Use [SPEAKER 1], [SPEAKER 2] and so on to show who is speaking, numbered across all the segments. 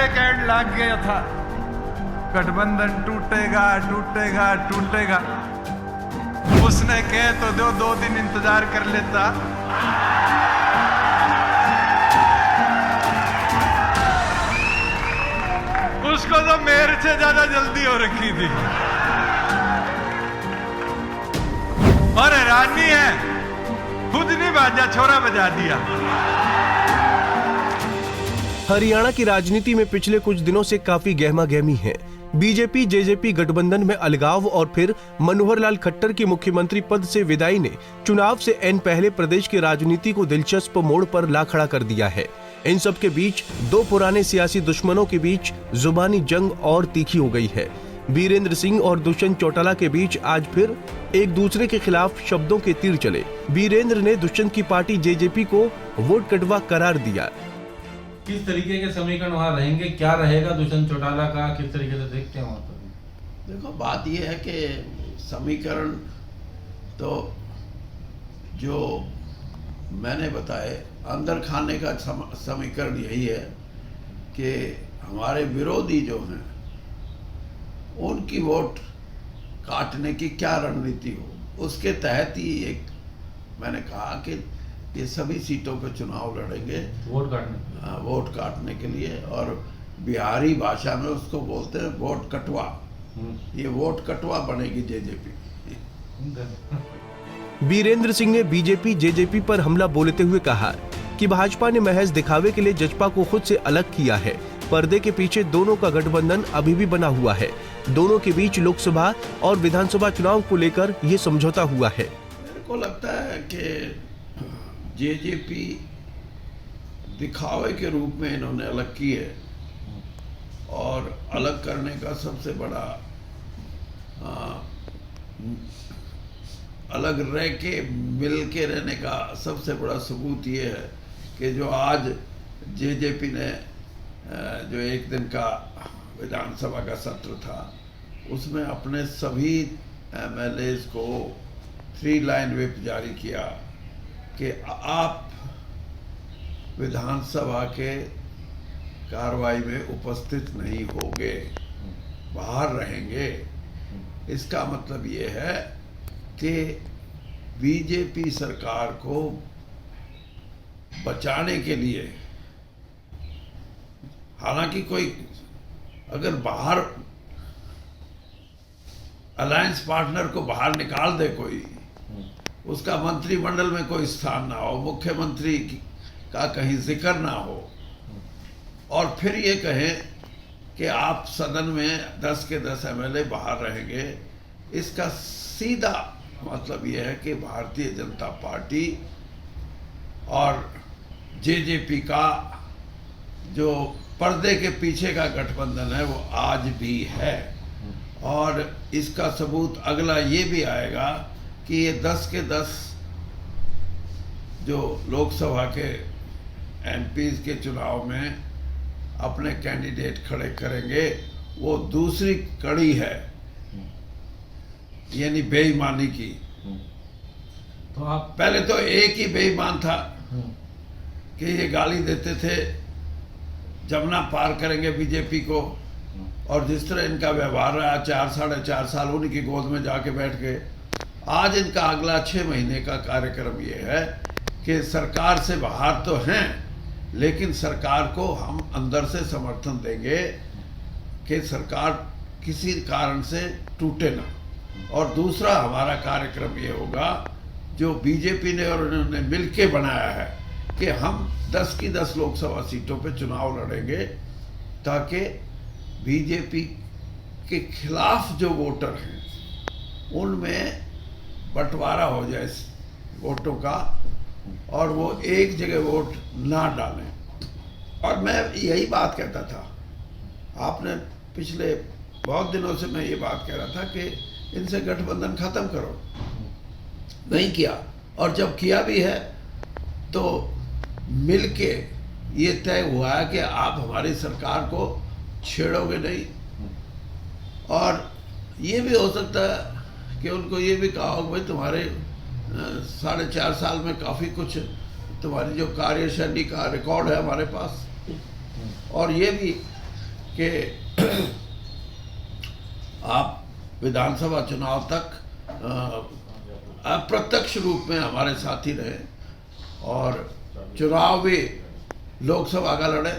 [SPEAKER 1] कहने लग गया था गठबंधन टूटेगा टूटेगा टूटेगा। उसने कहे तो दो दिन इंतजार कर लेता। उसको तो मेरे से ज्यादा जल्दी हो रखी थी। और हैरानी है खुद नहीं बाजा, छोरा बजा दिया।
[SPEAKER 2] हरियाणा की राजनीति में पिछले कुछ दिनों से काफी गहमा गहमी है। बीजेपी जेजेपी गठबंधन में अलगाव और फिर मनोहर लाल खट्टर की मुख्यमंत्री पद से विदाई ने चुनाव से एन पहले प्रदेश की राजनीति को दिलचस्प मोड़ पर ला खड़ा कर दिया है। इन सब के बीच दो पुराने सियासी दुश्मनों के बीच जुबानी जंग और तीखी हो गई है। वीरेंद्र सिंह और दुष्यंत चौटाला के बीच आज फिर एक दूसरे के खिलाफ शब्दों के तीर चले। वीरेंद्र ने दुष्यंत की पार्टी जेजेपी को वोट कटवा करार दिया।
[SPEAKER 3] किस तरीके के समीकरण वहाँ रहेंगे, क्या रहेगा दुष्यंत चौटाला का, किस तरीके से देखते हैं वहाँ पर?
[SPEAKER 4] देखो बात यह है कि समीकरण तो जो मैंने बताए अंदर खाने का समीकरण यही है कि हमारे विरोधी जो हैं उनकी वोट काटने की क्या रणनीति हो, उसके तहत ही एक मैंने कहा कि ये सभी सीटों पे चुनाव लड़ेंगे वोट काटने के लिए। और बिहारी भाषा में उसको बोलते हैं वोट कटवा। ये वोट कटवा बनेगी जेजेपी।
[SPEAKER 2] वीरेंद्र सिंह ने बीजेपी जेजेपी पर हमला बोलते हुए कहा कि भाजपा ने महज दिखावे के लिए जसपा को खुद से अलग किया है। पर्दे के पीछे दोनों का गठबंधन अभी भी बना हुआ है। दोनों के बीच लोकसभा और विधानसभा चुनाव को लेकर ये समझौता हुआ है।
[SPEAKER 4] मेरे को लगता है कि जेजेपी दिखावे के रूप में इन्होंने अलग की है और अलग करने का सबसे बड़ा अलग रह के मिल के रहने का सबसे बड़ा सबूत ये है कि जो आज जेजेपी ने जो एक दिन का विधानसभा का सत्र था उसमें अपने सभी एमएलएज को 3 लाइन व्हिप जारी किया कि आप विधानसभा के कार्रवाई में उपस्थित नहीं होंगे, बाहर रहेंगे। इसका मतलब ये है कि बीजेपी सरकार को बचाने के लिए, हालांकि कोई अगर बाहर अलायंस पार्टनर को बाहर निकाल दे, कोई उसका मंत्रिमंडल में कोई स्थान ना हो, मुख्यमंत्री का कहीं जिक्र ना हो और फिर ये कहें कि आप सदन में 10 के 10 एमएलए बाहर रहेंगे, इसका सीधा मतलब ये है कि भारतीय जनता पार्टी और जेजेपी का जो पर्दे के पीछे का गठबंधन है वो आज भी है। और इसका सबूत अगला ये भी आएगा कि ये 10 के 10 जो लोकसभा के एमपीज के चुनाव में अपने कैंडिडेट खड़े करेंगे वो दूसरी कड़ी है, यानी बेईमानी की।
[SPEAKER 3] तो आप
[SPEAKER 4] पहले तो एक ही बेईमान था कि ये गाली देते थे जमुना पार करेंगे बीजेपी को, और जिस तरह इनका व्यवहार रहा 4-4.5 साल उन्हीं की गोद में जाके बैठ गए। आज इनका अगला 6 महीने का कार्यक्रम ये है कि सरकार से बाहर तो हैं लेकिन सरकार को हम अंदर से समर्थन देंगे कि सरकार किसी कारण से टूटे ना। और दूसरा हमारा कार्यक्रम ये होगा जो बीजेपी ने और इन्होंने मिलके बनाया है कि हम 10 की 10 लोकसभा सीटों पे चुनाव लड़ेंगे ताकि बीजेपी के खिलाफ जो वोटर हैं उनमें बंटवारा हो जाए वोटों का और वो एक जगह वोट ना डालें। और मैं यही बात कहता था, आपने पिछले बहुत दिनों से मैं ये बात कह रहा था कि इनसे गठबंधन खत्म करो, नहीं किया। और जब किया भी है तो मिलके ये तय हुआ है कि आप हमारी सरकार को छेड़ोगे नहीं। और ये भी हो सकता है कि उनको ये भी कहा हो भाई तुम्हारे 4.5 साल में काफ़ी कुछ तुम्हारी जो कार्यशैली का रिकॉर्ड है हमारे पास, और ये भी कि आप विधानसभा चुनाव तक अप्रत्यक्ष रूप में हमारे साथी रहे और चुनाव भी लोकसभा का लड़े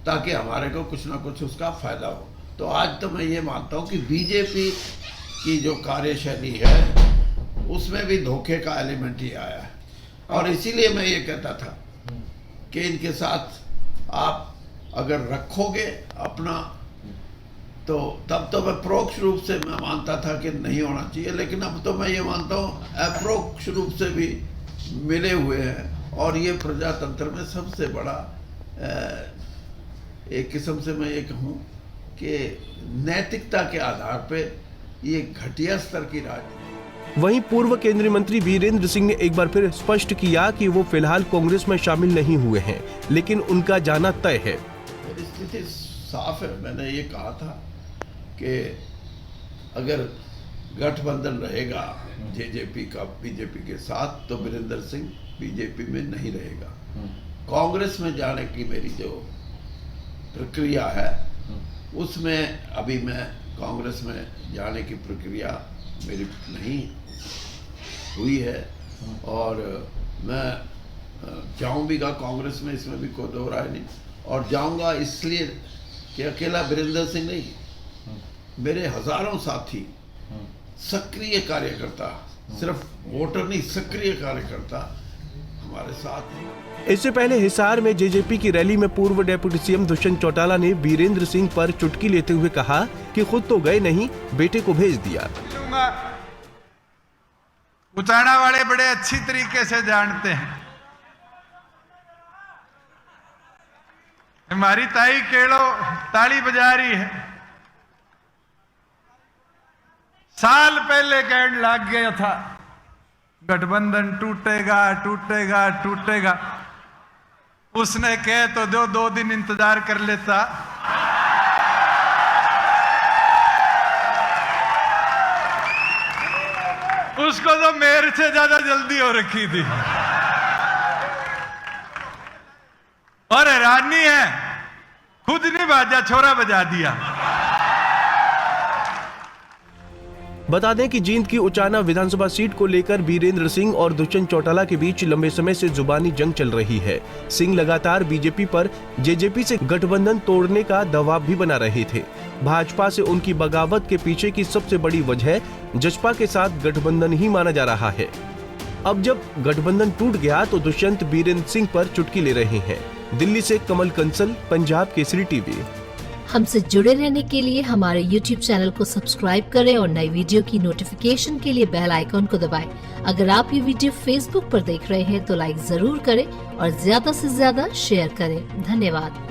[SPEAKER 4] ताकि हमारे को कुछ ना कुछ उसका फायदा हो। तो आज तो मैं ये मानता हूँ कि बीजेपी की जो कार्यशैली है उसमें भी धोखे का एलिमेंट ही आया है और इसीलिए मैं ये कहता था कि इनके साथ आप अगर रखोगे अपना तो तब तो मैं परोक्ष रूप से मैं मानता था कि नहीं होना चाहिए, लेकिन अब तो मैं ये मानता हूँ अप्रोक्ष रूप से भी मिले हुए हैं और ये प्रजातंत्र में सबसे बड़ा एक किस्म से मैं ये कहूँ कि नैतिकता के आधार पे ये घटिया स्तर की राजनीति।
[SPEAKER 2] वहीं पूर्व केंद्रीय मंत्री वीरेंद्र सिंह ने एक बार फिर स्पष्ट किया कि वो फिलहाल कांग्रेस में शामिल नहीं हुए हैं, लेकिन उनका जाना तय है।
[SPEAKER 4] मेरी स्थिति साफ है। मैंने ये कहा था कि अगर गठबंधन रहेगा जेजेपी का बीजेपी के साथ तो वीरेंद्र सिंह बीजेपी में नहीं रहेगा। कांग्रेस में जाने की मेरी जो प्रक्रिया है उसमें अभी मैं कांग्रेस में जाने की प्रक्रिया मेरी नहीं हुई है और मैं जाऊँगा कांग्रेस में, इसमें भी कोई दो राय नहीं। और जाऊँगा इसलिए कि अकेला वीरेंद्र सिंह नहीं, मेरे हजारों साथी सक्रिय कार्यकर्ता, सिर्फ वोटर नहीं सक्रिय कार्यकर्ता हमारे साथ हैं।
[SPEAKER 2] इससे पहले हिसार में जेजेपी की रैली में पूर्व डेप्यूटी सीएम दुष्यंत चौटाला ने वीरेंद्र सिंह पर चुटकी लेते हुए कहा कि खुद तो गए नहीं, बेटे को भेज दिया।
[SPEAKER 1] उचाना वाले बड़े अच्छी तरीके से जानते हैं, हमारी ताई केड़ो ताली बजा रही है। साल पहले कहने लग गया था गठबंधन टूटेगा टूटेगा टूटेगा। उसने कहे तो दो दिन इंतजार कर लेता। उसको तो मेरे से ज्यादा जल्दी हो रखी थी और हैरानी है खुद नहीं बाजा, छोरा बजा दिया।
[SPEAKER 2] बता दें कि जींद की उचाना विधानसभा सीट को लेकर वीरेंद्र सिंह और दुष्यंत चौटाला के बीच लंबे समय से जुबानी जंग चल रही है। सिंह लगातार बीजेपी पर जेजेपी से गठबंधन तोड़ने का दबाव भी बना रहे थे। भाजपा से उनकी बगावत के पीछे की सबसे बड़ी वजह जसपा के साथ गठबंधन ही माना जा रहा है। अब जब गठबंधन टूट गया तो दुष्यंत वीरेंद्र सिंह पर चुटकी ले रहे हैं। दिल्ली से कमल कंसल, पंजाब केसरी टीवी।
[SPEAKER 5] हमसे जुड़े रहने के लिए हमारे YouTube चैनल को सब्सक्राइब करें और नई वीडियो की नोटिफिकेशन के लिए बेल आइकॉन को दबाएं। अगर आप ये वीडियो Facebook पर देख रहे हैं तो लाइक जरूर करें और ज्यादा से ज्यादा शेयर करें। धन्यवाद।